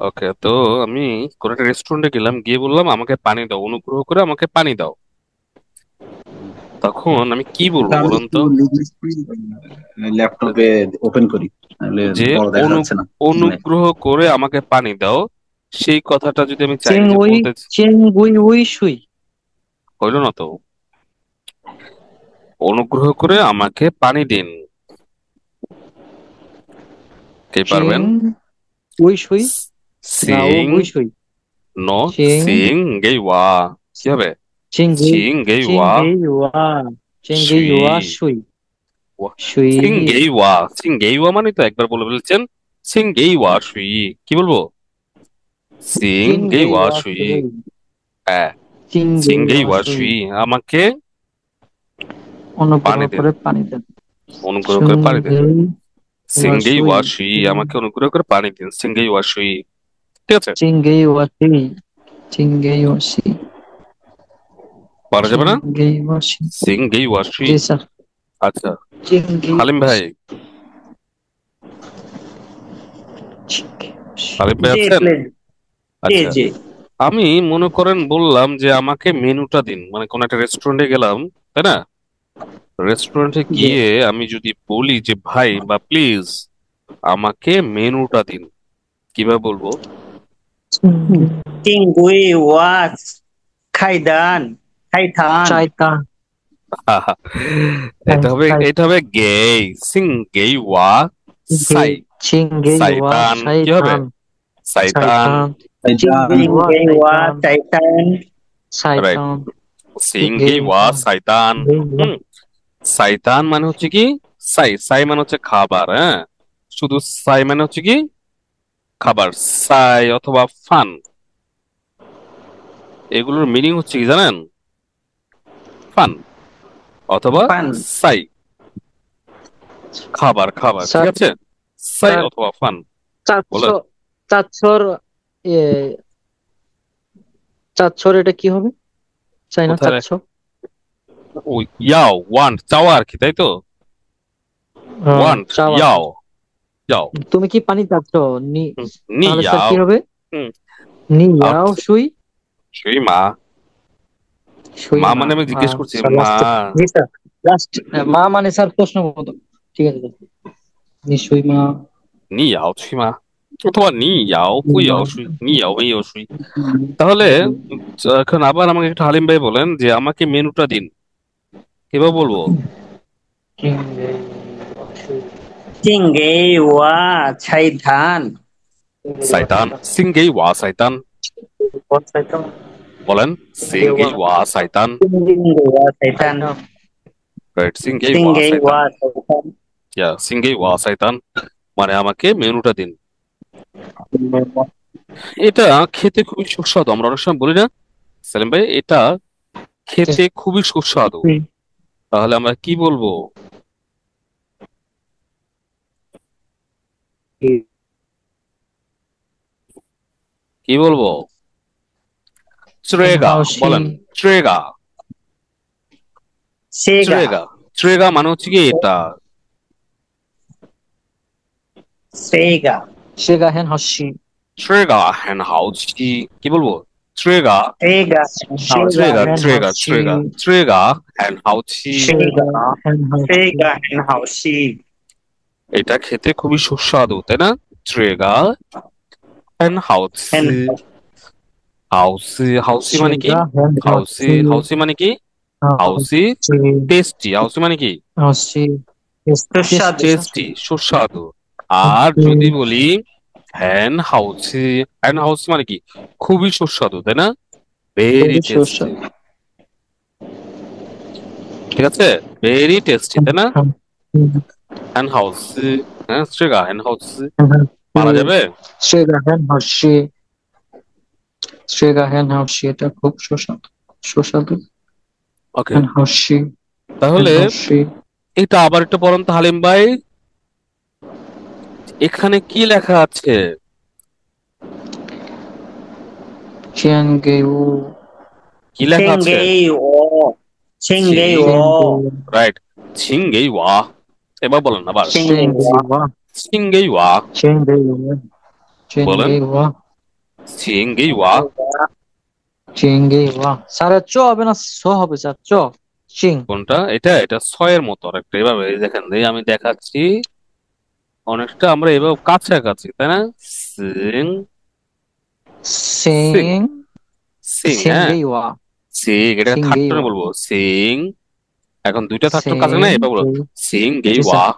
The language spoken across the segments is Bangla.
ওকে, তো আমি কোন একটা রেস্টুরেন্টে গেলাম, গিয়ে বললাম আমাকে পানি দাও, অনুগ্রহ করে আমাকে পানি দাও। তখন আমি কি বলবো তা আমি বলুন একটু তো? ল্যাপটপে ওপেন করি, তাহলে যে বড় দেখা অনু যাচ্ছে না স্ক্রিনে। অনুগ্রহ করে আমাকে পানি দাও, সেই কথাটা যদি আমি চেং চাইনিজে উই বলতে চেং উই উই সুই। হইলো না তো। অনুগ্রহ করে আমাকে পানি দিন, কে চেং পারবেন? উই সুই না ও সিং, গুই সুই। নো, চেং সিং গেই ওয়া, কি হবে? চেং গেই সিং গেই চেং ওয়া গেই ওয়া চেং গেই সুই, ওয়া সুই ওয়া- সুই। সিং গেই ওয়া, সিং গেই ওয়া মানে তো একবার বলে ফেলছেন। সিং গেই ওয়া সুই, কি বলবো? সিং চিং গেই গেই ওয়া ওয়া সুই। সুই। হ্যাঁ, চিং সিং গেই গেই ওয়া ওয়া সুই। সুই, আমাকে অনুগ্রহ পানি দিন, করে পানি দেন। অনুগ্রহ করে সুং পানি দিন। গেই ওয়া সিংগেই সুই। ওয়াশি, আমাকে অনুগ্রহ করে পানি দিন, সিংগেই ওয়াশি। ঠিক আছে, চিং গেই ওয়া সুই। চিং গেই ওয়া সি। পারা যাবে চিং না? গেই ওয়া সি। সিংগেই ওয়াশি। জি স্যার। আচ্ছা, চিং গেই হালিম ওয়া ভাই, সি। চিং গেই ওয়া সি। হালিম ভাই জি আছেন? প্লিজ। জি আচ্ছা, জি। আমি মনে করেন বললাম যে আমাকে মেনুটা দিন, মানে কোন একটা রেস্টুরেন্টে গেলাম, তাই না? রেস্টুরেন্টে জি। গিয়ে আমি যদি বলি যে ভাই বা প্লিজ আমাকে মেনুটা দিন, কিভাবে বলবো? চিং গেই। চিংগুই ওয়াজ খাইদান খাইথান শয়তান। এটা হবে, শয়তান। এটা হবে গেই, সিং গেই ওয়া সাই, চিং গেই ওয়া সাইতান, কি হবে? শয়তান। সাইতান, শয়তান। এটা চিং গেই ওয়া চিংগুই ওয়াজ শয়তান। চাইতান রাইট, শয়তান। চিং সিং গেই গেই ওয়া ওয়া। সাইতান। গেই ওয়া। হুম, সাইতান মানে হচ্ছে কি, সাই, সাই মানে হচ্ছে খাবার, হ্যাঁ, শুধু সাই মানে হচ্ছে কি খাবার। সাই অথবা ফান, এগুলোর মিনিং হচ্ছে কি জানেন? ফান অথবা পান সাই, খাবার খাবার, ঠিক স্যার। আছে? সাই স্যার অথবা ফান। বলেন। চারশো চারশোর এ চারশোর এটা কি হবে? চাই না কোথায় চারশো। ও, ইয়াও ওয়ান্ট, চাওয়া আর কি, তাই তো? ওয়ান্ট, চাওয়া ইয়াও, স্যার। ইয়াও। তুমি কি পানি চাচ্ছ? নি। নি তাহলে স্যার ইয়াও। কি হবে? হুম, নি আউট, ইয়াও সুই। সুই মা। সুই মা মা। মানে আমি জিজ্ঞেস করছি স্যার মা। লাস্ট। জি স্যার। লাস্ট। মা মানে স্যার প্রশ্ন মতো। ঠিক আছে স্যার। নি সুই মা। 你要去吗? অথবা 你要নি不要 ইয়াও। 睡? 你要没有睡? তাহলে এখন আবার আমাকে একটু হালিম ভাই বলেন যে আমাকে মেনুটা দিন, কিভাবে বলবো? চিং গেই ওয়া সুই। চিংগুই ওয়াজ ছাইথান সাইতান, সিংগেই ওয়া সাইতান, শয়তান। বলেন। চিং গেই ওয়া। সিংগেই ওয়া সাইতান, চিংগুই ওয়াজ ছাইথান শয়তান। রাইট, সিংগেই ওয়া চিংগুই সাইতান। ওয়াজ ছাইথান ইয়া, সিংগেই ওয়া সাইতান মানে আমাকে মেনুটা দিন। এটা খেতে খুবই সুস্বাদু, আমরা অনেক সময় বলি না সেলিম ভাই, এটা খেতে খুবই সুস্বাদু। তাহলে আমরা কি বলবো? কি বলবো? ট্রেগা, হাউসি। বলেন। ট্রেগা, সেগা ট্রেগা, ট্রেগা মানে হচ্ছে কি এটা। সেগা সেগা হেন হাসি। ট্রেগা হ্যান হাউসি, কি বলবো? ট্রেগা, সেগা সেগা হাউসি ট্রেগা, হেন ট্রেগা, হাসি। ট্রেগা, ট্রেগা হ্যান হাউসি। সেগা সেগা হেন হাসি। সেগা হাউসি এটা খেতে খুবই সুস্বাদু, তাই না? ট্রেগা হ্যান হেন হাউসি। হাউসি, হাউসি মানে কি? সেগা হেন হাউসি, হাসি। হাউসি মানে কি? হাউসি হাসি। টেস্টি, হাউসি মানে কি? হাসি। সুস্বাদু টেস্টি স্যার। টেস্টি, সুস্বাদু। আর যদি বলি হ্যান হাউসি, হ্যান হাউসি মানে কি? খুবই সুস্বাদু, তাই না? ভেরি খুবই টেস্টি, সুস্বাদু। ঠিক আছে? ভেরি টেস্টি, তাই না? হ্যান হাউসি, হ্যাঁ ট্রেগা হ্যান হাউসি, মারা যাবে। সেগা হেন হাসি। সেগা হেন হাসি এটা খুব সুস্বাদু। সুস্বাদু। ওকে, হেন হাসি। হেন তাহলে হাসি। এটা আবার একটু পড়েন তো হালিম ভাই, এখানে কি লেখা আছে? চিয়াং গেউ। কি লেখা আছে? চিংগুই ও চিংগুই ছিং, ও চিয়াং গেউ। রাইট, ছিংগেই ওয়া। এবার বলেন আবার, চিংগুই চিয়াং ওয়া গেউ। ছিংগেই ওয়া, চিয়াং গেউ। চিয়াং বলেন। গেউ। সিঙ্গি ওয়া চিংগে ওয়া স্যার চ হবে না স হবে স্যার চ চিং কোনটা? এটা ছয়ের মতো একটা এভাবে এই দেখেন এই আমি দেখাচ্ছি অনেকটা আমরা এভাবে কাছাকাছি তাই না? সিং সিং সিং সিং হ্যাঁ সিংগে ওয়া সিং এটা থার্ড সিংগে টোনে ওয়া বলবো সিং এখন দুইটা থার্ড টোন কাছে সিং না এবার বলো সিং গেই জি ওয়া স্যার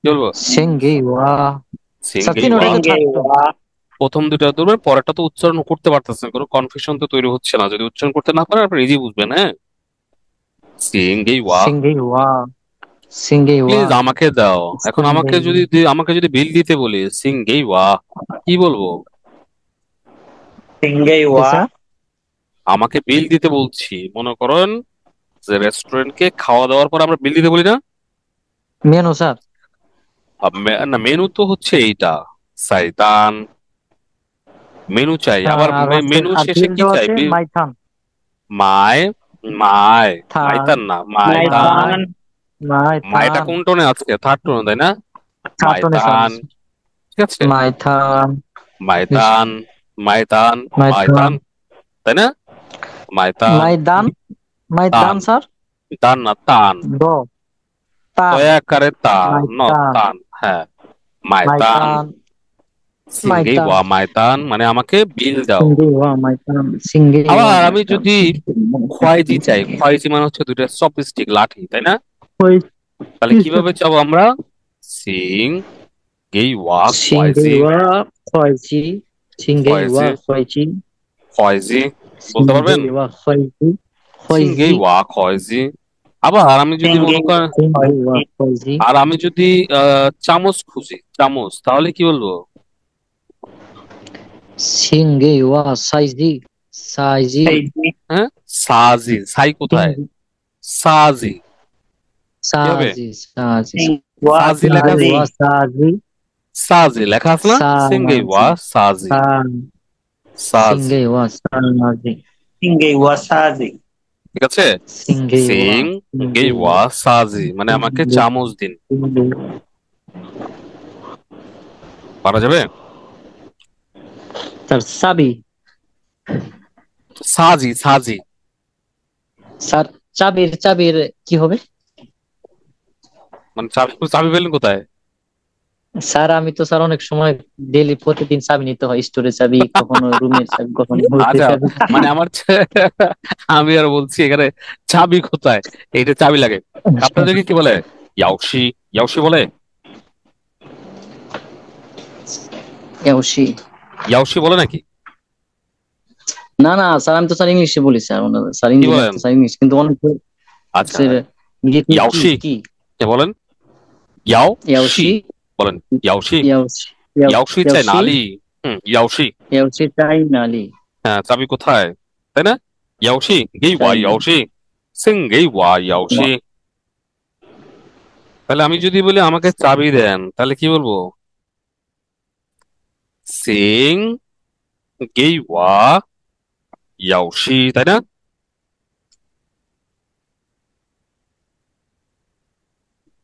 কি বলবো সিংগে ওয়া সিং স্যার গেই তিন ওয়া ওটাই তো Senge থার্ড টোন wa. প্রথম দুইটা ধরবেন পরেরটা তো উচ্চারণ করতে পারতেছেন কোনো কনফিউশন তো তৈরি হচ্ছে না যদি উচ্চারণ করতে না পারেন আপনি নিজেই বুঝবেন হ্যাঁ সিং গেই ওয়া সিংগে ওয়া সিংগে ওয়া প্লিজ আমাকে দাও এখন সিংগে আমাকে যদি বিল দিতে বলি সিং গেই ওয়া কি বলবো Senge জি wa. স্যার আমাকে বিল দিতে বলছি মনে করেন যে রেস্টুরেন্টকে খাওয়া দাওয়ার পর আমরা বিল দিতে বলি না মেনু স্যার না মেনু তো হচ্ছে এইটা সাইতান মেনু চাই আবার আর হচ্ছে মেনু আর শেষে বিল কি দেওয়া চাই আছে মাইথান মায় মায় থান মাইতান না মাইতান Maitan. মায়টা মাইথান কোন টোনে আছে থার্ড টোনে তাই না থার্ড টোনে স্যার মাইতান ঠিক আছে মাইথান মাইতান মাইতান মাইথান মাইতান তাই না মাইতান মাইদান তান মাইদান স্যার তান না তান দ তান দয়াকারে তা ন মাইতান তান হ্যাঁ মাইতান মাইতান সিঙ্গেই মাইতান ওয়া মাইতান মানে আমাকে বিল দাও সিংগে ওয়া মাইতান সিংগে ওয়া আবার আমি মাইতান যদি খয়েজি চাই খয়েজি মানে হচ্ছে দুইটা চপস্টিক লাঠি তাই না ওই তাহলে কিভাবে চাবো আমরা সিং গেই ওয়া সিংগে খয়েজি ওয়া খয়জি সিংগে ওয়া খয়েজি খয়জি খয়েজি বলতে সিংগে পারবেন ওয়া খয়জি সিঙ্গেই খয়জি ওয়া খয়েজি আবার আমি যদি মনে Senge করেন সিংগে ওয়া খয়জি আর আমি যদি চামচ খুঁজি চামচ তাহলে কি বলবো সিংগে ওয়া সাইজি সাইজি Saiji. হ্যাঁ সাজি সাই কোথায় সাজি কি হবে সাজি সাজি Senge wa. সাজি লেখা সিংগে আছে ওয়া সাজি সাজি লেখা আছে না সিঙ্গেই ওয়া সাজি সাজি সিংগে ওয়া সাজি Senge wa saji. ঠিক আছে সিংগে সিং গেই ওয়া সাজি মানে আমাকে চামচ দিন পারা যাবে স্যার সাবি সাজি সাজি স্যার চাবির চাবির কি হবে মানে চাবি চাবি পেলেন কোথায় স্যার আমি তো স্যার অনেক সময় ডেইলি প্রতিদিন চাবি নিতে হয় স্টোরের চাবি কখনো রুমের চাবি কখনো বইয়ের আচ্ছা চাবি মানে আমার আমি আর বলছি এখানে চাবি কোথায় এইটা চাবি লাগে আপনাদেরকে কি বলে ইয়াওশি ইয়াওশি বলে ইয়াওশি ইয়াওশি বলে নাকি না না স্যার আমি তো স্যার ইংলিশে বলি স্যার স্যার কি বলেন স্যার ইংলিশ কিন্তু অনেক আচ্ছা স্যার ইয়াওশি কি কে বলেন ইয়াও ইয়াওশি বলেন ইয়াওশি ইয়াওশি ইয়াওশি চাই নালি ইয়াওশি ইয়াওশি চাই নালি হ্যাঁ চাবি কোথায় তাই না ইয়াওশি গেই ওয়া চাই না। ইয়াওশি সিং গেই ওয়া ইয়াওশি তাহলে আমি যদি বলি আমাকে চাবি দেন তাহলে কি বলবো সিং গেই ওয়া ইয়াওশি তাই না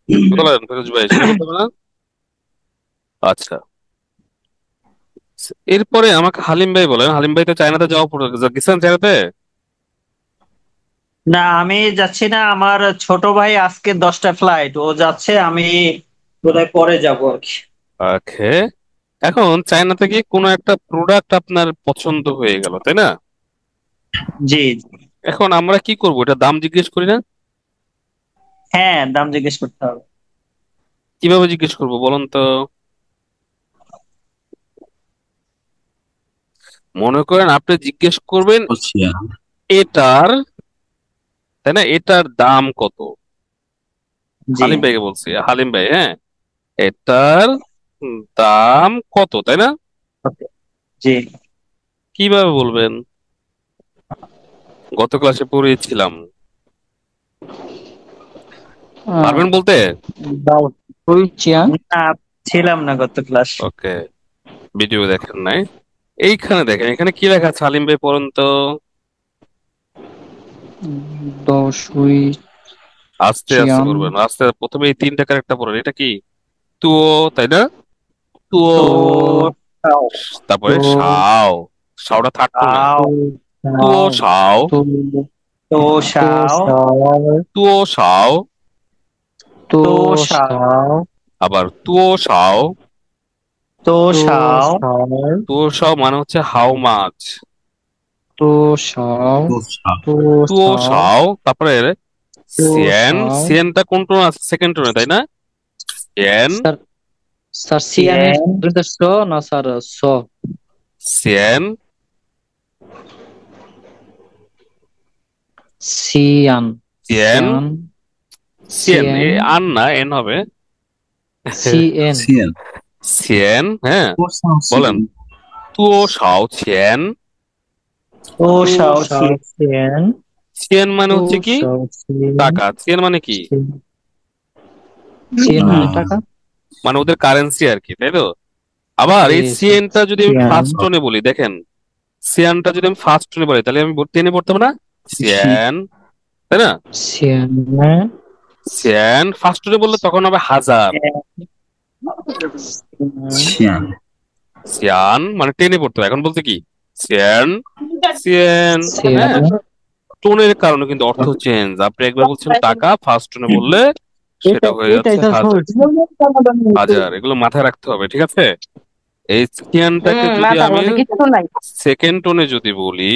বুঝতে পারলেন ফিরোজ ভাই সেটা বলতে হবে না আচ্ছা এরপরে আমাকে হালিম ভাই বলেন হালিম ভাই তো চায়নাতে যাওয়া গেছেন চায়নাতে না আমি যাচ্ছি না, আমার ছোট ভাই আজকে 10টা ফ্লাইট, ও যাচ্ছে, আমি বোধহয় পরে যাবো আর কি। ওকে এখন চায়নাতে গিয়ে কোনো একটা প্রোডাক্ট আপনার পছন্দ হয়ে গেল তাই না জি জি। এখন আমরা কি করব এটা দাম জিজ্ঞেস করি না হ্যাঁ, দাম জিজ্ঞেস করতে হবে। কিভাবে জিজ্ঞেস করব বলুন তো মনে করেন আপনি জিজ্ঞেস করবেন বলছি এটার তাই না এটার দাম কত জি হালিম ভাইকে বলছি হালিম ভাই হ্যাঁ এটার দাম কত তাই না জি। কিভাবে বলবেন গত ক্লাসে পড়িয়েছিলাম পারবেন বলতে দাও চিয়াং না, ছিলাম না গত ক্লাস। ওকে ভিডিও দেখেন নাই এইখানে দেখেন এখানে কি লেখা আছে হালিম ভাই পড়ুন তো দশ উই আস্তে আস্তে চিয়াং করবেন আস্তে প্রথমে এই তিনটা ক্যারেক্টার পড়েন এটা কি তুও তাই না তুও তো তারপরে তো শাও শাওটা থার্ড টোনে। শাও শাও তুও শাও, তো তো তো শাও শাও তুও শাও, তো তো শাও শাও আবার তুও শাও। তো তো শাও শাও তুও শাও মানে হচ্ছে হাউ মাচ। তো শাও তো সা- তো তুও শাও শাও, তারপরে তো সিয়েন, শাও সিয়েনটা কোন টোন আছে? সেকেন্ড টোনে, তাই না? সিয়েন, স্যার স্যার সিয়ানের সিয়েন স না স্যার স সিয়েন, সিয়ান সিয়েন, সিয়ান সিয়েন, সিয়েন এ আন না, এন হবে। সিএন সিয়েন সিয়েন, হ্যাঁ। তো শাও বলেন, সিয়েন তুও শাও ছিয়েন। তো তো শাও শাও সিয়েন ছিয়েন মানে তো হচ্ছে কি? শাও সিয়েন টাকা। ছিয়েন মানে কি? সিয়েন মানে আহ, টাকা মানে ওদের কারেন্সি আর কি, তাই তো? আবার এই সিয়েনটা যদি আমি সিয়ান ফার্স্ট টোনে বলি, দেখেন, সিয়ানটা যদি আমি ফার্স্ট টোনে বলি, তাহলে আমি টেনে পড়তে হবে না? সি- সিয়ান, তাই না? সিয়ান সিয়ান ফার্স্ট টোনে বললে তখন হবে হাজার। সিয়ান সিয়ান মানে টেনে পড়তে হবে। এখন বলতে কি? সিয়ান, সিয়ান, হ্যাঁ। সিয়ান টোনের কারণে কিন্তু অর্থ চেঞ্জ। আপনি একবার বলছেন টাকা, ফার্স্ট টোনে বললে সেটা হয়ে এটাই যাচ্ছে তো হাজার। হাজার, এগুলো মাথায় রাখতে হবে, ঠিক আছে? এই সিয়ানটাকে যদি মাথার আমি মধ্যে কিছু নাই। সেকেন্ড টোনে যদি বলি,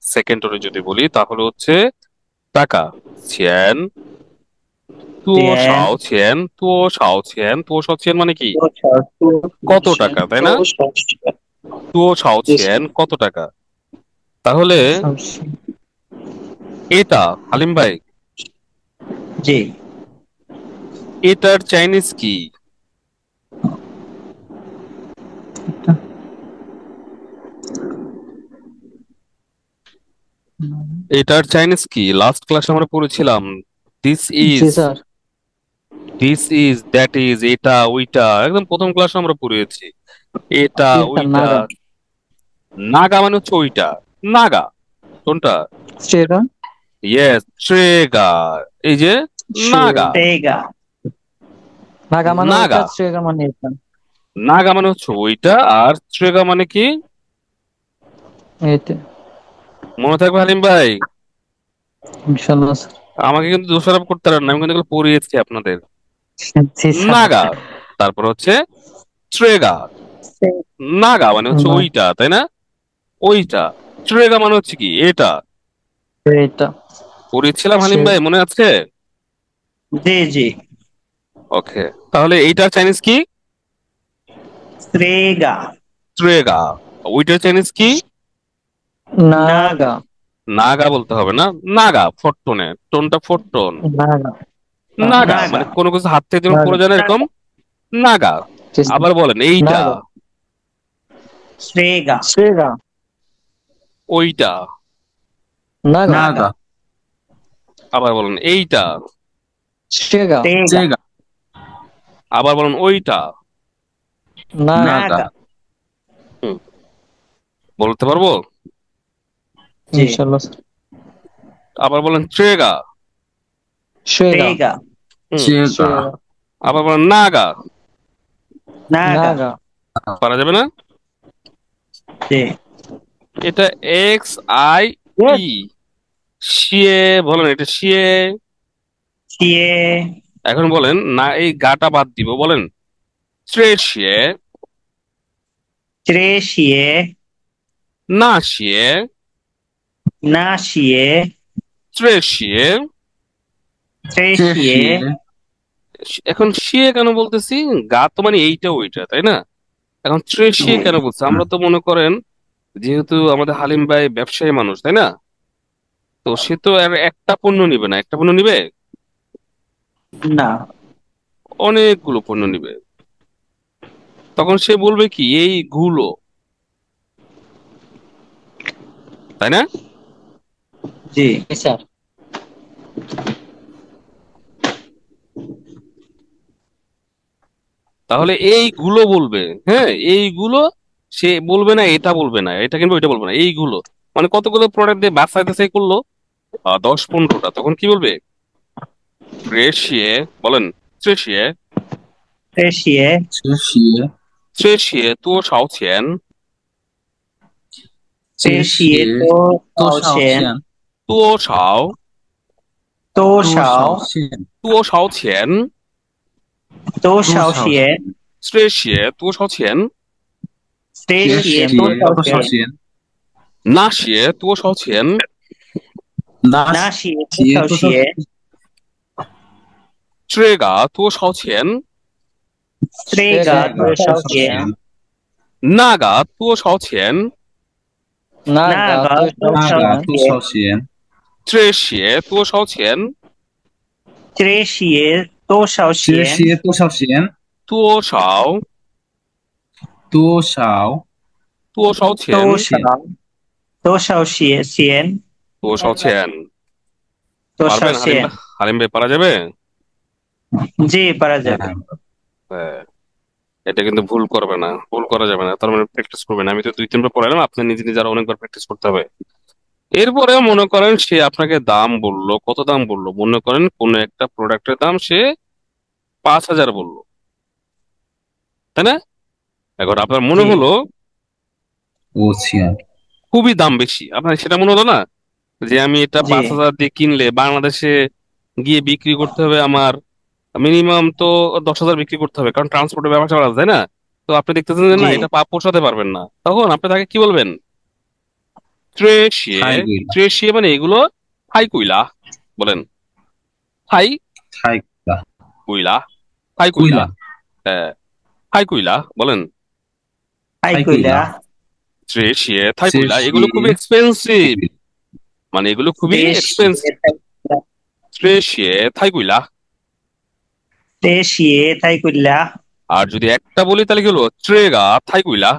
সেকেন্ড টোনে যদি বলি তাহলে হচ্ছে টাকা। ছিয়ান, তুও সিয়েন শাও ছিয়ান, তুও শাও ছিয়ান, তুও শাও ছিয়ান মানে কি? তো শাও কত টাকা, তাই না? তুও শাও ছিয়ান কত টাকা? তাহলে এটা, হালিম ভাই, জি এটার চাইনিজ কি? এটার চাইনিজ কি? লাস্ট ক্লাসে আমরা পড়েছিলাম। This G is, sir this is, that is, এটা ওইটা, একদম প্রথম ক্লাসে আমরা পড়েছি। এটা জি স্যার ওইটা। নাগা নাগা মানে হচ্ছে ওইটা। নাগা কোনটা? স্ট্রেগা ইয়েস, ট্রেগা। এই যে নাগা, তেগা নাগা মানে ওইটা নাগা, স্ট্রেগা মানে এটা নাগা মানে হচ্ছে ওইটা, আর ট্রেগা মানে কি? এইটা মনে থাকবে হালিম ভাই? ইনশাআল্লাহ স্যার আমাকে কিন্তু দোষারোপ করতে পারেন না, আমি কিন্তু এগুলো পড়িয়েছি আপনাদের। জি স্যার নাগা, তারপর হচ্ছে ট্রেগা। নাগা মানে হচ্ছে ওইটা, তাই না? ওইটা। ট্রেগা মানে হচ্ছে কি? এটা। এইটা পড়িয়েছিলাম হালিম ভাই, মনে আছে? জি জি ওকে, তাহলে এইটার চাইনিজ কি? শ্রেগা ট্রেগা। ওইটার চাইনিজ কি? নাগা নাগা বলতে হবে না, নাগা ফোর টোনে, টোনটা ফোর টোন। নাগা নাগা নাগা মানে কোনো কিছু হাত থেকে যখন নাগা পড়ে যায় না, এরকম নাগা। জি স্যার। আবার বলেন এইটা, নাগা শ্রেগা স্ট্রেগা ওইটা। নাগা নাগা আবার বলেন এইটা। স্ট্রেগা তেগা চেগা আবার বলেন ওইটা। নাগা নাগা হুম, বলতে পারবো? জি ইনশাআল্লাহ স্যার আবার বলেন ট্রেগা। স্ট্রেগা তেগা চেগা স্ট্রেগা আবার বলেন নাগা। নাগা নাগা পারা যাবে না? জি এটা এক্স আই ই, শিয়ে, বলেন এটা শিয়ে। চিয়ে এখন বলেন না, এই গাটা বাদ দিব, বলেন ট্রে শিয়ে, ত্রেশিয়ে না শিয়ে, নাশিয়ে ট্রে শিয়ে। ত্রেশিয়ে চেশিয়ে এখন শিয়ে কেন বলতেছি? গা তো মানে এইটা ওইটা, তাই না? এখন ট্রে শিয়ে কেন বলছে? আমরা তো মনে করেন, যেহেতু আমাদের হালিম ভাই ব্যবসায়ী মানুষ, তাই না? তো সে তো আর একটা পণ্য নিবে না, একটা পণ্য নিবে, না অনেকগুলো পণ্য নিবে। তখন সে বলবে কি এইগুলো, তাই না? জি স্যার তাহলে এইগুলো বলবে, হ্যাঁ এইগুলো। সে বলবে না এটা, বলবে না এটা কিনবো, এটা বলবে না, এইগুলো। মানে কতগুলো প্রোডাক্ট দিয়ে বাসাইতে সেই করলো 10-15টা, তখন কি বলবে? ট্রেশিয়ে, বলেন ট্রেশিয়ে, ত্রেশিয়ে চেশিয়ে 这些多少钱？这些多少钱？多少多多少少钱？多少钱？多少钱？这些多少钱？这这些些多少多少钱？钱？那些多少钱？那那些多些多少少钱？钱？这个多少钱？这个多多少少钱？钱？那个多少钱？那那个个多多少少钱？那个多少钱？钱？这些多少钱？这些多少这钱？些多少钱？多少多少多少钱？多少多少钱？多少钱？多少 পারবেন হালিম钱？ভাই? হালিম ভাই পারা যাবে? জি পারা যাবে। হ্যাঁ, এটা কিন্তু ভুল করবে না, ভুল করা যাবে না, তার মানে প্র্যাকটিস করবেন. আমি তো 2-3 বার পড়ালাম, আপনি নিজে নিজে আরো অনেকবার প্র্যাকটিস করতে হবে. এরপরেও মনে করেন সে আপনাকে দাম বললো, কত দাম বললো, মনে করেন কোন একটা প্রোডাক্টের দাম সে 5,000 বললো, তাই না? এখন আপনার মনে জি হলো 5,000খুবই দাম বেশি, আপনার সেটা মনে হলো না যে আমি এটা জি 5,000 দিয়ে কিনলে বাংলাদেশে গিয়ে বিক্রি করতে হবে আমার মিনিমাম তো 10,000 বিক্রি করতে হবে, কারণ ট্রান্সপোর্টের ব্যবসা আছে, তাই না? তো আপনি দেখতেছেন যে না, জি এটা পোষাতে পারবেন না, তখন আপনি তাকে কি বলবেন? ট্রেশিয়ে. থাই কইলা ট্রেশিয়ে মানে এগুলো থাই কইলা বলেন. থাই থাই কইলা কইলা, থাই কইলা. কইলা হ্যাঁ, থাই কইলা বলেন. হাই থাই কইলা কইলা ট্রেশিয়ে, থাই কইলা, এগুলো খুব চেশিয়ে এক্সপেন্সিভ, মানে এগুলো খুবই দেশিয়ে এক্সপেন্সিভ. ট্রেশিয়ে, থাই কইলা. দেশিয়ে থাই কইলা আর যদি একটা বলি তাহলে কি হলো? ট্রেগা থাই কইলা.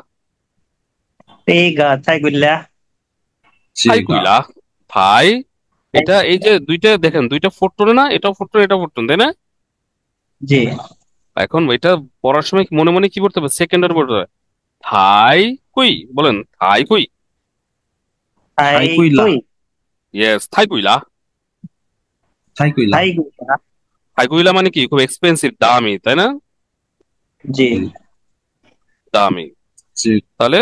পেগা থাই কইলা থাই চেগা কইলা. থাই, এটা এই যে দুইটা দেখেন, দুইটা ফোরটোনে না, এটাও ফোরটোন এটাও ফোরটোন, তাই না? জি এখন এটা পড়ার সময় মনে মনে কি পড়তে হবে? সেকেন্ডার পড়তে হবে. থাই কই বলেন, থাই কই. থাই থাই কইলা কই ইয়েস, থাই কইলা. থাই কইলা থাই কইলা থাই কইলা মানে কি? খুব এক্সপেন্সিভ, দামি, তাই না? জি দামি. চে- তাহলে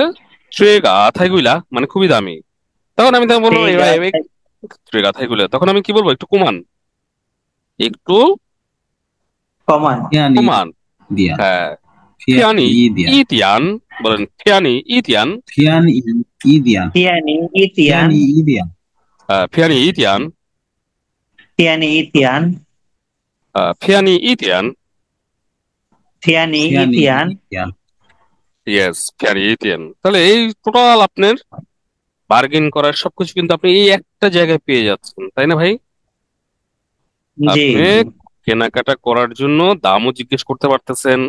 ট্রেগা থাই কইলা মানে খুবই দামি. তখন আমি তাকে বলবো পেগা এবার ট্রেগা থাই কইলা, তখন আমি কি বলবো? একটু কমান, একটু কমান ফিয়ানি কমান. দিয়া হ্যাঁ, ফিয়ানি ফিয়ানি দিয়া ইতিয়ান বলেন. ফিয়ানি ইতিয়ান. ফিয়ানি ইদিয়ান তিয়ানি ইতিয়ান ফিয়ানি ইদিয়ান ফিয়ানি ইতিয়ান. তিয়ানি ইতিয়ান ফিয়ানি ইতিয়ান. তিয়ানি ফিয়ানি ইতিয়ান ইদিয়ান ইয়েস, ফিয়ানি ইতিয়ান. তাহলে এই টোটাল আপনার বার্গেন করার সবকিছু কিন্তু আপনি এই একটা জায়গায় পেয়ে যাচ্ছেন, তাই না ভাই? জি আপনি কেনাকাটা করার জন্য দামও জিজ্ঞেস করতে পারতেছেন,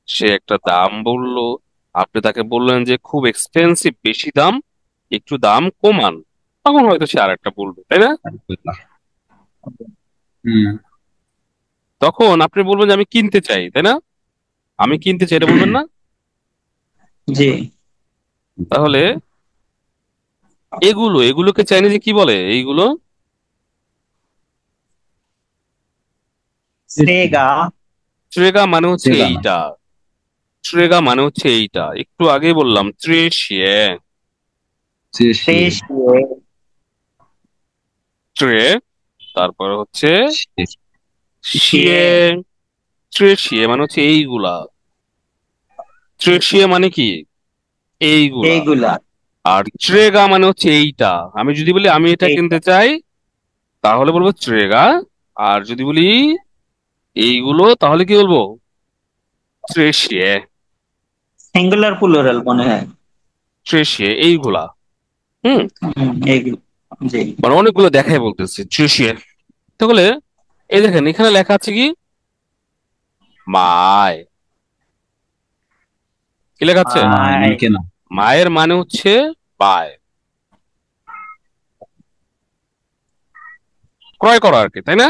সে একটা দাম বললো, আপনি তাকে বললেন যে খুব এক্সপেন্সিভ, বেশি দাম, একটু দাম কমান, তখন হয়তো সে আরেকটা বলবে, তাই না? থাই কইলা হুম তখন আপনি বলবেন যে আমি কিনতে চাই, তাই না? আমি কিনতে চাই, এটা বলবেন না? জি তাহলে এগুলোকে চাইনিজে কি বলে? এইগুলো সেগা ট্রেগা মানে হচ্ছে চেগা না এইটা. ট্রেগা মানে হচ্ছে এইটা, একটু আগেই বললাম ট্রেশিয়ে. চেশিয়ে দেশিয়ে ট্রে, তারপর হচ্ছে শিয়ে শিয়ে. ট্রেশিয়ে মানে হচ্ছে এইগুলা. ট্রেশিয়ে মানে কি? এইগুলা. এইগুলা আর ট্রেগা মানে হচ্ছে এইটা. আমি যদি বলি আমি এটা কিনতে চাই, তাহলে বলবো ট্রেগা. আর যদি বলি এইগুলো, তাহলে কি বলবো? ট্রেশিয়ে. সিঙ্গুলার প্লুরাল মনে হয় ট্রেশিয়ে এইগুলা. হুম, এইগুলো জি মানে অনেকগুলো দেখাই বলতেছি ট্রেশিয়ে. তাহলে এই দেখেন এখানে লেখা আছে কি? মায়. কি লেখা আছে? মাই আই মানে কেনা মায়ের মানে হচ্ছে বায়, ক্রয় করা আর কি, তাই না?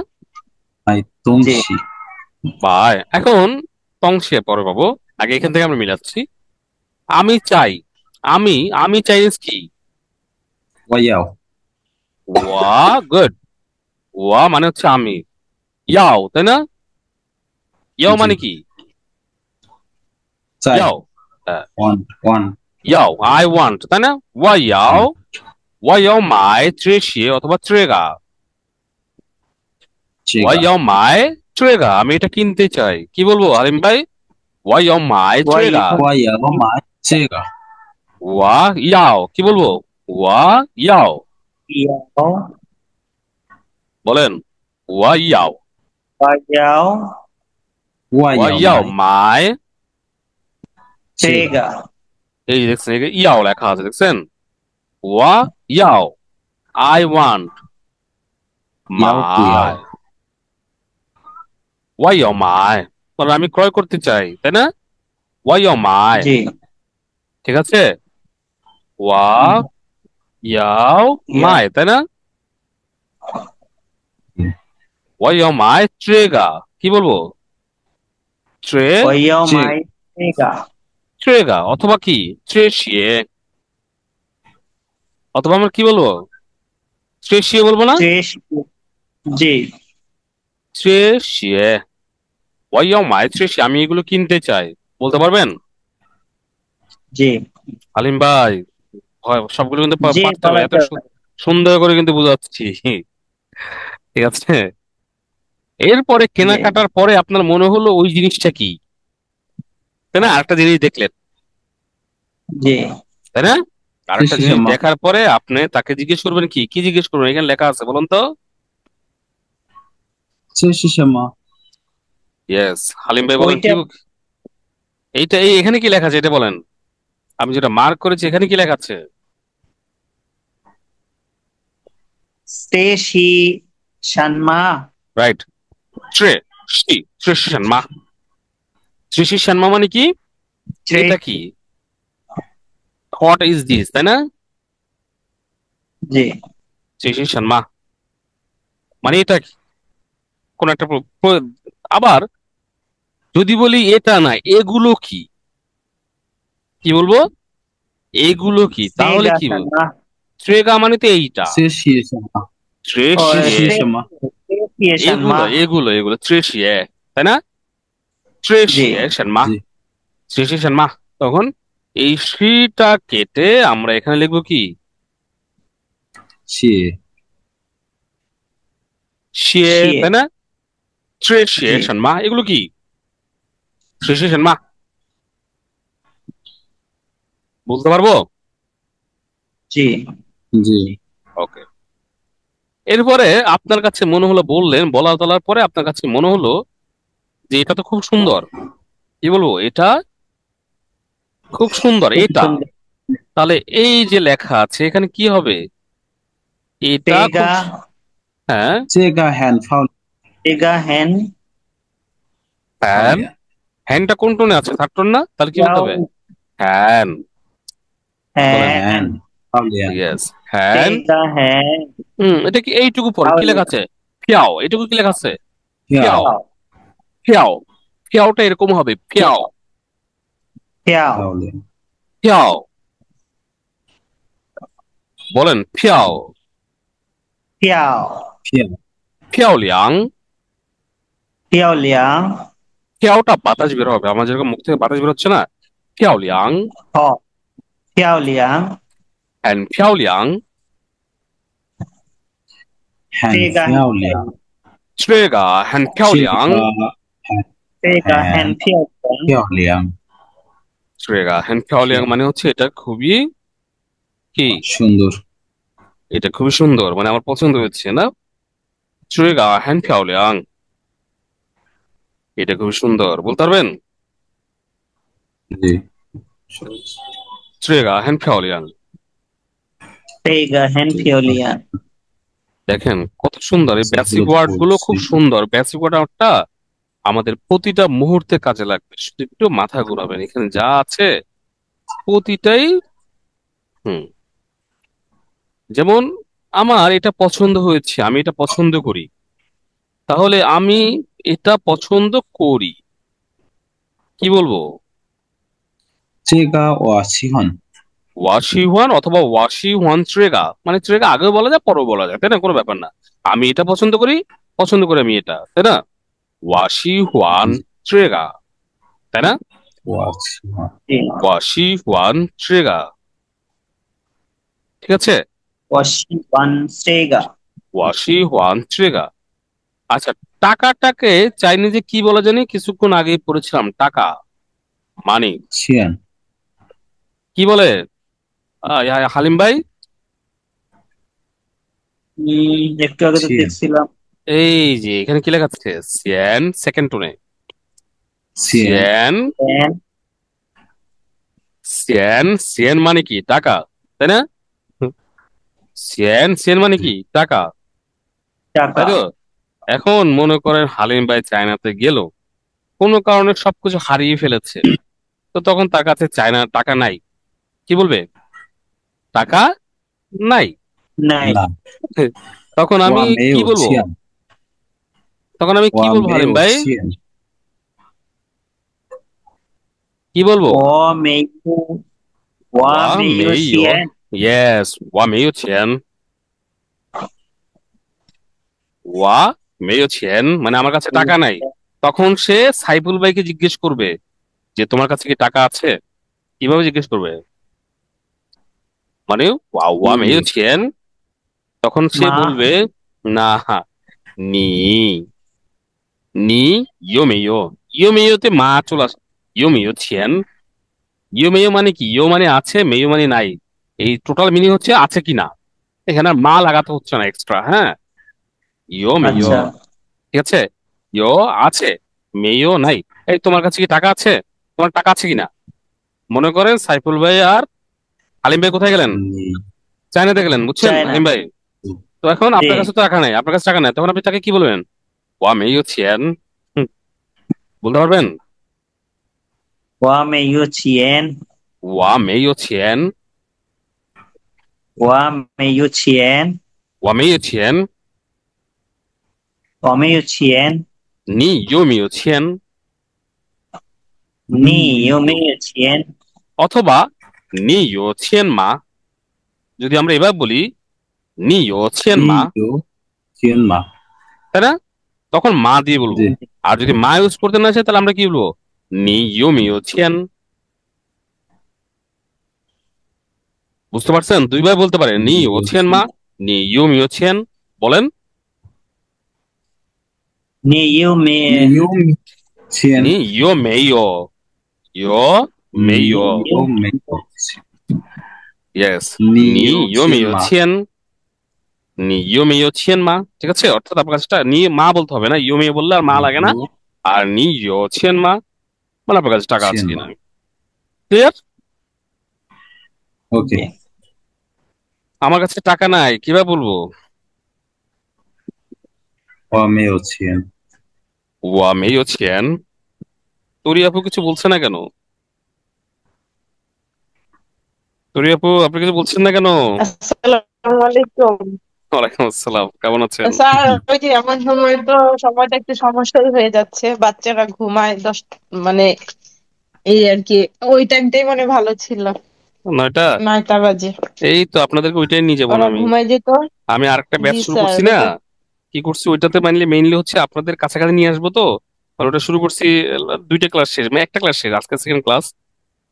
মাই জি তংশি বায়. এখন তংশে পরে পাবো, আগে এখান থেকে আমরা মিলাচ্ছি. আমি চাই. আমি আমি চাইনিজ কি? ওয়াও ওয়া. গুড. ওয়া মানে হচ্ছে আমি. ইয়াও, তাই না? ইয়াও জি মানে কি? চাই ইয়াও. হ্যাঁ, ওয়ান ওয়ান ইয়াও আই ওয়ান্ট, তাই না? ওয়া ইয়াও মাই ট্রে শিয়ে অথবা ট্রেগা। ওয়া চেগা ইয়াও মাই ট্রেগা, আমি এটা কিনতে চাই। কি বলবো আলিম ভাই? ওয়া ইয়াও মাই ট্রেগা। ওয়াইয়াও মাই চেগা ওয়া ইয়াও কি বলবো? ওয়া ইয়াও, ইয়াও বলেন। ওয়া ইয়াও, ইয়াও ওয়া ওয়াইয়াও ইয়াও মাই মাই। চেগা চেগা এই যে দেখছেন, এখানে ইয়াও লেখা আছে, দেখছেন? ওয়া ইয়াও আই ওয়ান্ট ইয়াও কুয়াও মাই। ওয়া ইয়াও মাই মানে আমি ক্রয় করতে চাই, তাই না? ওয়া ইয়াও মাই, জি ঠিক আছে? ওয়া ইয়াও ইয়া মাই, তাই না? ওয়া ইয়াও মাই ট্রেগা, কি বলবো? ট্রে ইয়াও চেগা মাই চেগা ট্রেগা অথবা কি ট্রে শিয়ে, অথবা আমরা কি বলবো? ট্রে শিয়ে বলবো না? ত্রেশ জি ট্রে শিয়ে, ওয়া ইয়াও মাই ট্রে শিয়ে, আমি এগুলো কিনতে চাই, বলতে পারবেন? জি আলিম ভাই, হয় সবগুলো কিন্তু জি পারতে হবে, বলা এত যাবে। সুন্দর করে কিন্তু বোঝাচ্ছি, ঠিক আছে? এরপরে জি কেনাকাটার পরে আপনার মনে হলো ওই জিনিসটা কি, তাই না? আরেকটা জিনিস দেখলেন, জি তাই না? আরেকটা জিনিস সিসিমা দেখার পরে আপনি তাকে জিজ্ঞেস করবেন, কি কি জিজ্ঞেস করবেন? এখানে লেখা আছে, বলুন তো। সিসিমা ইয়েস, হালিম ভাই বলেন কি? ওইটা এখানে কি লেখা আছে এটা বলেন। আমি যেটা মার্ক করেছি এখানে কি লেখা আছে? স্টেশি শানমা রাইট, ট্রে শি ট্রে শানমা। ট্রে শি শানমা মানে কি? এটা ত্রেশ কি? হোয়াট ইজ দিস, তাই না? জি ট্রে শি শানমা মানে এটা কি? কোন একটা আবার যদি বলি এটা না, এগুলো কি, কি বলবো? এগুলো কি, তাহলে স্টেগা কি বলবো? শানমা ট্রেগা মানে তো এইটা, সিসিমা ও ট্রেশিয়ে। সিসিমা স্টেশি শানমা এগুলো ট্রেশিয়ে, তাই না? জি ট্রেশিয়ে শানমা, জি ট্রেশিয়ে শানমা। তখন এই শ্রীটা কেটে আমরা এখানে লিখবো কি? সি শিয়ে, শিয়ে তাই না? ট্রেশিয়ে জি শানমা, এগুলো কি? ট্রেশিয়ে শানমা, বলতে পারবো? জি জি ওকে। এরপরে আপনার কাছে মনে হলো, বলার পরে আপনার কাছে মনে হলো যে এটা তো খুব সুন্দর। কি বলবো? এটা খুব সুন্দর, খুব এটা। সুন্দর তাহলে এই যে লেখা আছে এখানে কি হবে? এটা স্টেগা হ্যাঁ, চেগা হ্যান ফাউল স্টেগা হ্যান হ্যান। ফাউলিয়া হ্যানটা কোন টোনে আছে? থার্ড টোন না? তাহলে কি বলতে ইয়াও হবে? হ্যান, বলেন। হ্যান হ্যান ফাউলিয়া ইয়েস, হ্যান। স্টেগা হ্যান এটা কি এইটুকু পরে কি লেখা ফাউলিয়া আছে? ফিয়াও, এটুকু কি লেখা আছে? ফিয়াও ফিয়াও, ফিয়াও। ফিয়াওটা এরকম হবে, ফিয়াও, ইয়াও ফাউলিয়া ফিয়াও, বলেন ফিয়াও। ইয়াও ফিয়াও ফিয়াও লিয়াং। ইয়াও লিয়াং ফিয়াওটা বাতাস বের হবে, আমার যেরকম মুখ থেকে বাতাস বের হচ্ছে না। ফিয়াও লিয়াং হ ইয়াও লিয়াং এন্ড ফিয়াও লিয়াং হ্যান স্টেগা ফাউলিয়া ট্রেগা হ্যান্ড ফিয়াও লিয়াং চেগা স্টেগা হ্যান হ্যান ফাউলিয়া ট্রেগা হ্যান্ড ফিয়াও লিয়াং মানে হচ্ছে এটা খুবই কি, সুন্দর এটা খুবই সুন্দর, মানে আমার পছন্দ হচ্ছে না। ট্রেগা হ্যান্ড ফিয়াও লিয়াং, এটা খুবই সুন্দর, বলতে পারবেন? জি ট্রেগা হ্যান্ড ফিয়াও লিয়াং। স্টেগা হ্যান ফিওলিয়াং দেখেন কত সুন্দর, এই বেসিক ওয়ার্ড গুলো খুব সুন্দর। বেসিক ওয়ার্ডটা আমাদের প্রতিটা মুহূর্তে কাজে লাগবে, শুধু একটু মাথা ঘোরাবেন, এখানে যা আছে প্রতিটাই। হুম, যেমন আমার এটা পছন্দ হয়েছে, আমি এটা পছন্দ করি, তাহলে আমি এটা পছন্দ করি, কি বলবো? চেগা ও সিহন ওয়াশি ওয়ান অথবা ওয়াশি ওয়ান ট্রেগা, মানে ট্রেগা আগেও বলা যায় পরেও বলা যায়, তাই না? কোনো ব্যাপার না। আমি এটা পছন্দ করি আমি এটা, তাই না? ওয়াশি ওয়ান ট্রেগা, তাই না? 我喜欢 জি 我喜欢这个 ঠিক আছে 我喜欢这个 我喜欢这个 আচ্ছা টাকাটাকে চাইনিজে কি বলে জানি কিছুক্ষণ আগেই পড়েছিলাম টাকা মানি 钱 কি বলে হালিম ভাই একটু আগে তো 钱 দেখছিলাম এই যে এখানে কি লেখা আছে সিয়ান সেকেন্ড টোনে 钱 সিয়ান পেন সিয়ান সিয়ান মানে কি টাকা তাই না সিয়ান সিয়ান মানে কি টাকা টাকা তাই তো এখন মনে করেন হালিম ভাই চায়নাতে গেল কোনো কারণে সবকিছু হারিয়ে ফেলেছে তো তখন তার কাছে চায়না টাকা নাই কি বলবে টাকা নাই নাই 那 তখন আমি 我没 কি 有 বলবো 钱， তখন আমি কি 我 বলবো 没 হালিম 有 ভাই 钱， কি বলবো 我没有我我没有没有 钱 yes 我没有钱我没有钱মানে আমার কাছে টাকা নাই তখন সে সাইফুল ভাইকে জিজ্ঞেস করবে যে তোমার কাছে কি টাকা আছে কিভাবে জিজ্ঞেস করবে মানে ওয়া মেয় ছেন তখন সে মা বলবে না নি নি ইয়ো মেয় ইয়ো মেয়তে মা চলে আসে ইয়ো মেয় ছেন ইয়ো মেয় মানে কি ইয়ো মানে আছে মেয় মানে নাই এই টোটাল মিনিং হচ্ছে আছে কি না এখানে আর মা লাগাতে হচ্ছে না এক্সট্রা হ্যাঁ ইয়ো মেয় আচ্ছা ঠিক আছে ইয়ো আছে মেয় নাই এই তোমার কাছে কি টাকা আছে তোমার টাকা আছে কিনা মনে করেন সাইফুল ভাই আর হালিম ভাই কোথায় গেলেন 你 চায়নাতে গেলেন বুঝছেন চায়না হালিম ভাই তো এখন জি আপনার কাছে তো টাকা নাই আপনার কাছে টাকা নাই তখন আপনি তাকে কি বলবেন ওয়া মেয় ছেন বলতে পারবেন 我没有钱 ওয়া মেয় ছেন 我没有钱 ওয়া মেয় ছেন 我没有钱 নি ইয়ো মেয় ছেন 你有没有钱 অথবা নি ইয়ো ছেন মা যদি আমরা এবার বলি নি ইয়ো ছেন 你 মা 有钱吗？ তাই না তখন মা দিয়ে বলবো 对， আর যদি মা ইউজ করতে না চায় তাহলে আমরা কি বলবো নি ইয়ো মেয় ছেন বুঝতে পারছেন দুইবার বলতে পারে নি 你 ইয়ো 有 ছেন 钱 মা নি ইয়ো মেয় ছেন বলেন 你有没你有钱， নি ইয়ো মেয় ইয়ো 你 মেয় 有没有钱？ ইয়েস 你 নি 有 ইয়ো 钱 মেয় 吗？ ছেন নি ইয়ো মেয় ছেন মা ঠিক আছে অর্থাৎ আপনার কাছে নি মা বলতে হবে না ইয়ো মেয় বললে আর মা 你 লাগে না 有 আর নি ইয়ো ছেন মা মানে আপনার কাছে টাকা আছে 钱 কিনা 吗 ক্লিয়ার ？OK， আমার কাছে টাকা নাই কিভাবে বলবো 我没有钱， ওয়া মেয় ছেন তরি আপু কিছু বলছে না কেন তরি আপু আপনি কিছু বলছেন না কেন আসসালামু আলাইকুম ওয়ালাইকুম আসসালাম কেমন আছেন স্যার ওই যে এমন সময় তো সময়টা একটু সমস্যাই হয়ে যাচ্ছে বাচ্চারা ঘুমায় মানে এই আর কি ওই টাইমটাই মনে ভালো ছিল নয়টা 9টা বাজে এই তো আপনাদেরকে ওইটাই নিয়ে যাবো না ওরা আমি ঘুমায় যেত আমি আরেকটা ব্যাচ জি শুরু স্যার করছি না ওদেরকে কি করছি ওইটাতে মেইনলি হচ্ছে আপনাদের কাছাকাছি নিয়ে আসবো তো আর ওটা শুরু করছি দুইটা ক্লাস শেষ মানে একটা ক্লাস শেষ আজকে সেকেন্ড ক্লাস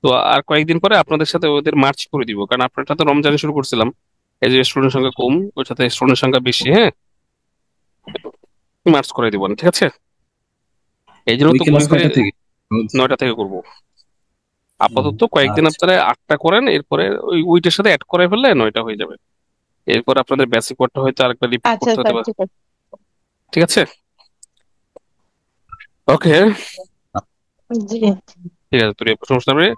তো আর কয়েকদিন পরে আপনাদের সাথে ওদের মার্চ করে দিব কারণ আপনারটা তো রমজানে শুরু করছিলাম এই যে স্টুডেন্ট সংখ্যা কম ওর সাথে স্টুডেন্ট সংখ্যা বেশি হ্যাঁ মার্চ করে দিব না ঠিক আছে এই জন্য ওই তো ক্লাস ঘুরে ফিরে কয়টা থেকে? 9টা থেকে করব আপাতত কয়েকদিন আচ্ছা আপনারা 8টা করেন এরপরে ওই ওইটার সাথে অ্যাড করে ফেললে 9টা হয়ে যাবে এরপর আপনাদের বেসিক কোডটা হয়তো আরেকটা রিপিট আচ্ছা করতে হতে স্যার পারে ঠিক আছে ঠিক আছে ওকে জি ঠিক আছে তুই সমস্যা নেই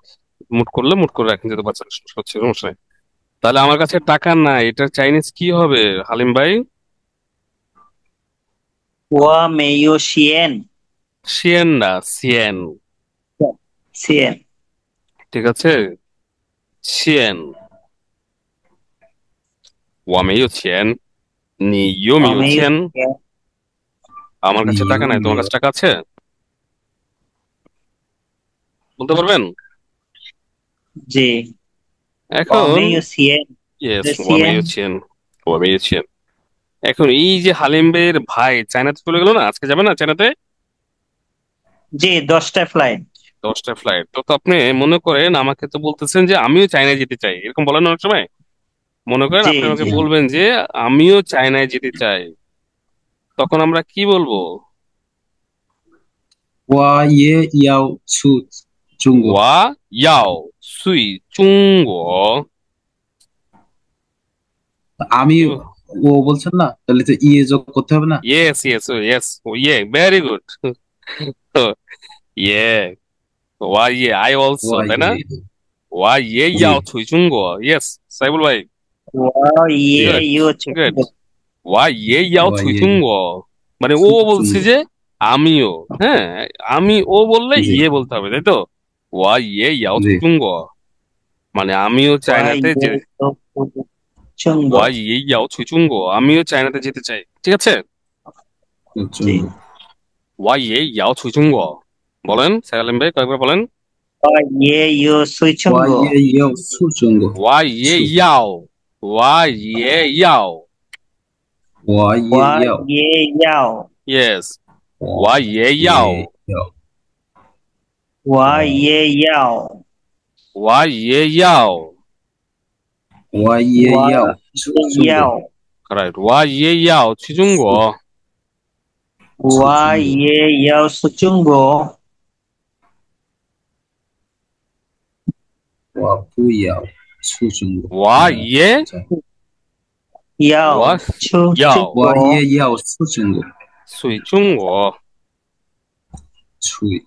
মুট করলে মুট করে রাখেন যেতে পারছেন সমস্যা হচ্ছে সমস্যা নেই তাহলে আমার কাছে টাকা নাই এটা চাইনিজ কি হবে হালিম ভাই 我没有钱 শিয়েন না সিয়েন 钱 ঠিক আছে শিয়েন 我没有钱你有没我没有有钱钱 আমার 你 কাছে 有 টাকা নাই 没 তোমার 有 কাছে টাকা আছে বলতে পারবেন জি 我 এখন 没有钱 ইয়েস 的 我没有 钱 钱我没有钱এখন এই যে হালিম ভাইয়ের ভাই চায়নাতে চলে গেল না আজকে যাবে না চায়নাতে জি 10টা ফ্লাইট 10টা ফ্লাইট, তো আপনি মনে করেন আমাকে তো বলতেছেন যে আমিও চায়নায় যেতে চাই, এরকম বলেন না অনেক সময়। মনে করেন জি আপনি আমাকে জি বলবেন যে আমিও চায়নায় যেতে চাই, তখন আমরা কি বলবো? 我也要去中国。我要去中国。 আমি ও বলছেন না, তাহলে তো ইয়ে যোগ করতে হবে না? ইয়েস ইয়েস ইয়েস, ইয়ে ভেরি গুড। ইয়ে, 我也 I also, 我 তাই না?也我也 জি 要去中国。Yes, সাইবুল ভাই, ওয়াও ইয়ে গুড ইউ গুড। 我也要我去也中国, মানে ও 去中 বলছে 国 যে আমিও, হ্যাঁ, আমি ও বললে জি ইয়ে বলতে হবে, তাই তো? 我也要去 জি 中国, মানে আমিও ওয়া চায়নাতে যে, ইয়ে চুঙ্গ 我也要去中国, আমিও চায়নাতে যেতে চাই, ঠিক আছে? 中 জি 国 我也要去中国, বলেন সালাম ভাই, কয়েকবার বলেন। ওয়া ইয়ে ইউ সুই 我 চুঙ্গ 也要去中国 我也要，我也要我也 ওয়া 要 ইয়ে ইয়াও ，yes, 我我也也要，要 ওয়া ইয়ে ইয়াও 我也要我也 ওয়া 要去 ইয়ে 中 ইয়াও 国 ，correct，我也要去中国。 ওয়া ইয়ে ইয়াও সু চুঙ্গ 我不要去中国。我也ইয়াও我চু要 চুঙ্গ 我也要去中国。 去中国。 ছুঁই,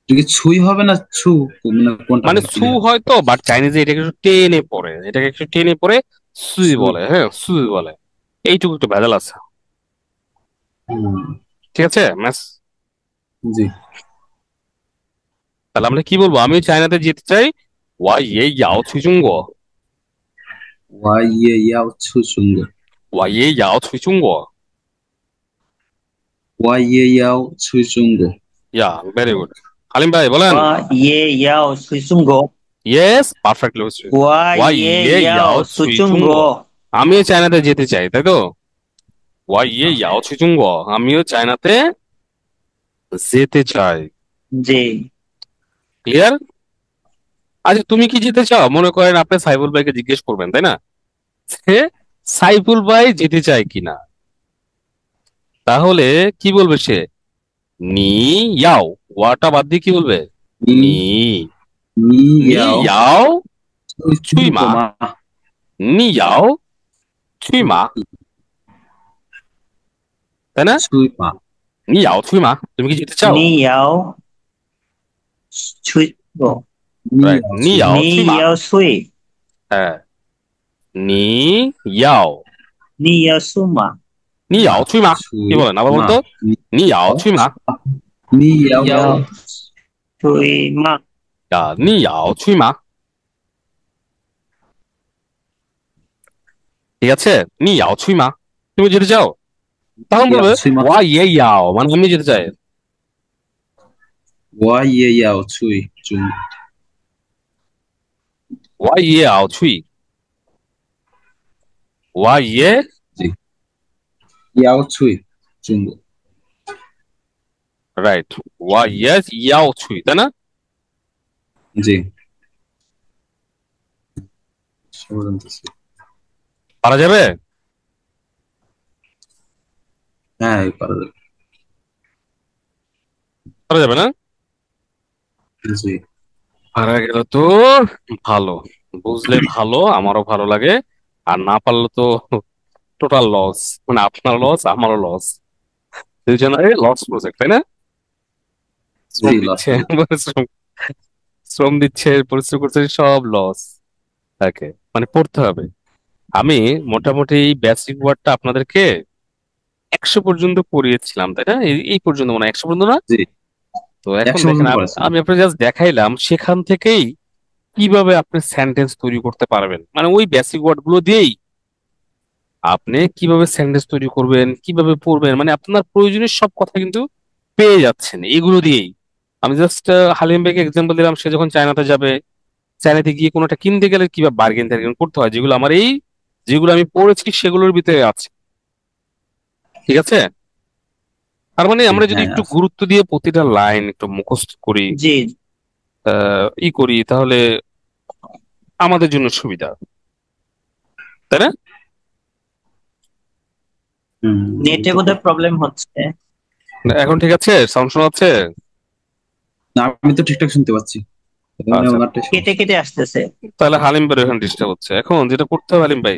এটা কি ছুঁই হবে না ছু, মানে কোনটা মানে হবে সু clear? হয়তো, বাট চাইনিজে এটাকে একটু টেনে পড়ে, এটাকে একটু টেনে পড়ে সুই ছুঁই। বলে, হ্যাঁ সুই বলে, এইটুকু একটু ভেজাল আছে, হুম, ঠিক আছে ম্যাস? জি তাহলে আমরা কি বলবো? আমি চায়নাতে যেতে চাই, 我也要去中国，我也要去中国。我也要去中国。我也要去中国。 ইয়া ভেরি গুড। হালিম ভাই বলেন। ওয়া ইয়ে ইয়াও সুই চুঙ্গ ইয়েস, পারফেক্টলি হচ্ছে। ওয়া 我 ইয়ে 也 ইয়াও 要 সু 去 চুঙ্গ 中国，আমিও চায়নাতে যেতে চাই, তাই তো? 我也要去中国，আমিও চায়নাতে যেতে চাই। জি ক্লিয়ার? আচ্ছা তুমি কি যেতে চাও? মনে করেন আপনি সাইফুল ভাইকে জিজ্ঞেস করবেন, তাই না, যে সাইফুল ভাই যেতে চায় কিনা, তাহলে কি বলবে সে? নি ইয়াও, ওয়াটা বাদ দিয়ে কি বলবে? 你 নি 你 নি 要 ইয়াও 去中国吗？ নি ইয়াও ছুই মা, তাই না? 去吗？ নি ইয়াও ছুই মা, তুমি কি যেতে চাও? 你要吹不？你 Right, 要 নি 去 ইয়াও 你 ছুই মা, 要睡， হ্যাঁ, নি ইয়াও 你要睡嘛？ নি ইয়াও ছুই মা, 去 কি বলেন আবার বলতো? 你 নি ইয়াও ছুই মা, 你要 要睡嘛？ নি ইয়াও ছুই মা, ঠিক আছে? নি ইয়াও ছুই মা, তুমি যেতে চাও? তখন 要 বলবে 去吗？ ওয়া ইয়ে ইয়াও, মানে আমি যেতে চাই। 我也要去中国。 ওয়া ইয়ে আও ছুই, ওয়া ইয়ে 要去中国。 রাইট, ওয়া ইয়ে ইয়াও ছুই, তাই না? জি সবাই জানতেছি। পারা যাবে? হ্যাঁ পারা যাবে। পারা যাবে না? জি পারা গেল তো ভালো, বুঝলে ভালো, আমারও ভালো লাগে, আর না পারলে তো টোটাল লস, মানে আপনার লস আমারও লস, দুজনের লস প্রজেক্ট, তাই না? শ্রম জি দিচ্ছে, লাস্ট পরিশ্রম শ্রম দিচ্ছে, পরিশ্রম করছে, সব লস থাকে, মানে পড়তে হবে। আমি মোটামুটি এই বেসিক ওয়ার্ডটা আপনাদেরকে 100 পর্যন্ত পড়িয়েছিলাম, তাই না? এই পর্যন্ত, মানে 100 পর্যন্ত না? জি তো এখন 100 দেখেন, পর্যন্ত পড়াচ্ছেন। আমি আপনাকে জাস্ট দেখাইলাম, সেখান থেকেই কিভাবে আপনি সেন্টেন্স তৈরি করতে পারবেন, মানে ওই বেসিক ওয়ার্ড গুলো দিয়েই আপনি কিভাবে সেন্টেন্স তৈরি করবেন, কিভাবে পড়বেন, মানে আপনার প্রয়োজনীয় সব কথা কিন্তু পেয়ে যাচ্ছেন এগুলো দিয়েই। আমি জাস্ট হালিম ভাইকে এক্সাম্পল দিলাম, সে যখন চায়নাতে যাবে, চায়নাতে গিয়ে কোনোটা কিনতে গেলে কিভাবে বার্গেন টার্গেন করতে হয়, যেগুলো আমার এই, যেগুলো আমি পড়েছি সেগুলোর ভিতরে আছে, ঠিক আছে? তার মানে আমরা যদি হ্যাঁ একটু গুরুত্ব দিয়ে প্রতিটা লাইন একটু মুখস্থ করি, জি। ই করি, তাহলে আমাদের জন্য সুবিধা, তাই না? নেটে বোধহয় প্রবলেম হচ্ছে। এখন ঠিক আছে? সাউন্ড শোনা যাচ্ছে? না, আমি তো ঠিকঠাক শুনতে পাচ্ছি। এটা মানে আচ্ছা, আমারটাই সমস্যা। কেটে কেটে আসতেছে। তাহলে হালিম ভাই এখানে ডিস্টার্ব হচ্ছে। এখন যেটা করতে হবে হালিম ভাই,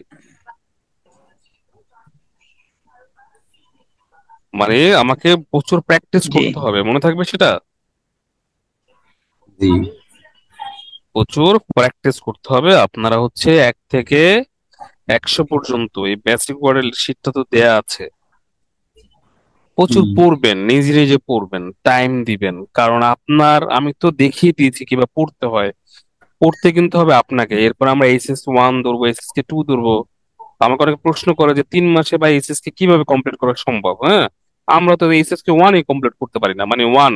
মানে আমাকে প্রচুর প্র্যাকটিস জি করতে হবে, মনে থাকবে সেটা? জি। প্রচুর প্র্যাকটিস করতে হবে। আপনারা হচ্ছে 1 থেকে 100 পর্যন্ত এই বেসিক ওয়ার্ডের শীটটা তো দেয়া আছে, প্রচুর হুম পড়বেন, নিজে নিজে পড়বেন, টাইম দিবেন। কারণ আমি তো দেখিয়ে দিয়েছি কিভাবে পড়তে হয়। পড়তে কিন্তু হবে আপনাকে। এরপর আমরা এইচএস 1 ধরবো, এইচএসকে 2 ধরবো। আমাকে অনেকে প্রশ্ন করে যে 3 মাসে বা এইচএস কে কিভাবে কমপ্লিট করা সম্ভব। হ্যাঁ, আমরা তো এইচএসকে 1 কমপ্লিট করতে পারি না, মানে 1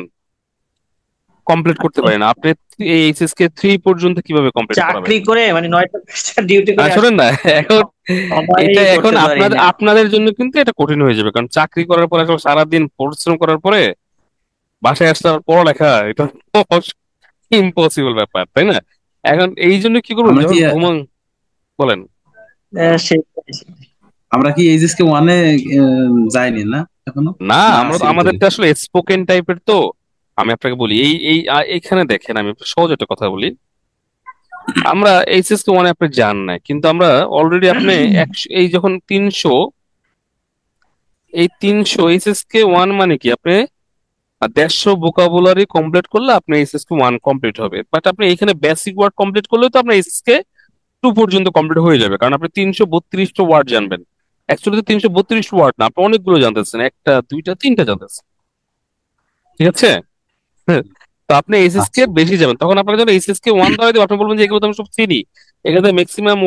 কমপ্লিট করতে পারি না। আপনি এই এইচএসকে 3 পর্যন্ত কিভাবে কমপ্লিট করাবেন? চাকরি করে মানে 9টা ডিউটি করে শোনেন না, এখন সবাই এটা এখন করতে পারি আপনাদের না। আপনাদের জন্য কিন্তু এটা কঠিন হয়ে যাবে, কারণ চাকরি করার পরে আসলে সারাদিন পরিশ্রম করার পরে বাসায় আসতে আর পড়ালেখা, এটা ইম্পসিবল ব্যাপার, তাই না? এখন এই জন্য কি করবেন, আমরা কি যখন ঘুমান। বলেন। সেটাই। আমরা কি এইচএসকে 1 যাইনি না এখনো? না, না, আমরা আছি ভিতরে। আমাদেরটা আসলে স্পোকেন টাইপের তো। আমি আপনাকে বলি, এইখানে দেখেন, আমি একটু সহজ একটা কথা বলি। আমরা এইচএসকে 1 আপনি যান নাই, কিন্তু আমরা অলরেডি আপনি 100, এই যখন 300, এই 300 এইচএসকে 1 মানে কি, আপনি 150 ভোকাবুলারি কমপ্লিট করলে আপনি এইচএসকে 1 কমপ্লিট হবে। বাট আপনি এখানে বেসিক ওয়ার্ড কমপ্লিট করলে তো আপনার এইচএসকে 2 পর্যন্ত কমপ্লিট হয়ে যাবে, কারণ আপনি 332টা ওয়ার্ড জানবেন। অ্যাকচুয়ালি তো 332 ওয়ার্ড না, আপনি অনেকগুলো জানতেছেন, একটা দুইটা তিনটা জানতেছেন, ঠিক আছে? হ্যাঁ, তো আপনি এইচএসকে আচ্ছা। বেশি যাবেন, তখন আপনাকে যখন এইচএসকে 1 দেওয়া দিবে, আপনি বলবেন যে এগুলো তো আমি সব চিনি, এখানে ম্যাক্সিমাম